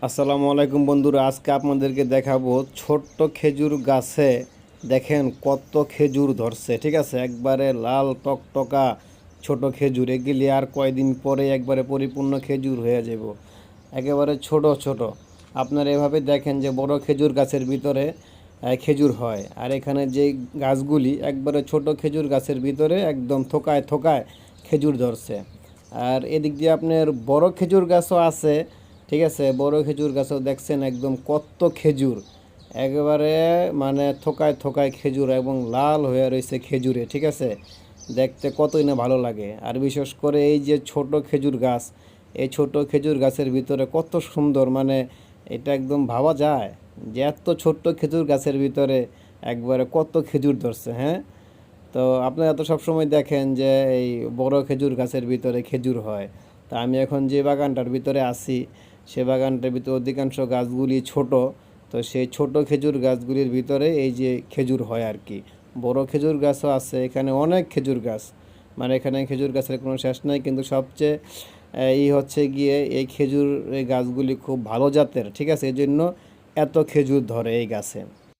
আসসালামু আলাইকুম বন্ধুরা, আজকে আপনাদেরকে দেখাবো ছোট্ট খেজুর গাছে দেখেন কত খেজুর ধরছে। ঠিক আছে, একবারে লাল টকটকা ছোট খেজুর, এগুলি আর কয়দিন পরে একবারে পরিপূর্ণ খেজুর হয়ে যাব। একেবারে ছোট ছোট। আপনারা এভাবে দেখেন যে বড় খেজুর গাছের ভিতরে খেজুর হয়, আর এখানে যে গাছগুলি একবারে ছোট খেজুর গাছের ভিতরে একদম থোকায় থোকায় খেজুর ধরছে। আর এদিক দিয়ে আপনার বড় খেজুর গাছও আছে। ঠিক আছে, বড় খেজুর গাছও দেখছেন একদম কত খেজুর, একেবারে মানে থোকায় থোকায় খেজুর এবং লাল হয়ে রয়েছে খেজুরে। ঠিক আছে, দেখতে কতই না ভালো লাগে। আর বিশেষ করে এই যে ছোট খেজুর গাছ, এই ছোট খেজুর গাছের ভিতরে কত সুন্দর, মানে এটা একদম ভাবা যায় যে এত ছোট্ট খেজুর গাছের ভিতরে একবারে কত খেজুর ধরছে। হ্যাঁ, তো আপনারা তো সবসময় দেখেন যে এই বড় খেজুর গাছের ভিতরে খেজুর হয়। তা আমি এখন যে বাগানটার ভিতরে আছি, সে বাগানটার ভিতরে অধিকাংশ গাছগুলি ছোট। তো সেই ছোট খেজুর গাছগুলির ভিতরে এই যে খেজুর হয় আর কি। বড় খেজুর গাছও আছে এখানে, অনেক খেজুর গাছ, মানে এখানে খেজুর গাছের কোনো শেষ নাই। কিন্তু সবচেয়ে হচ্ছে গিয়ে এই খেজুর এই গাছগুলি খুব ভালো জাতের। ঠিক আছে, এই জন্য এত খেজুর ধরে এই গাছে।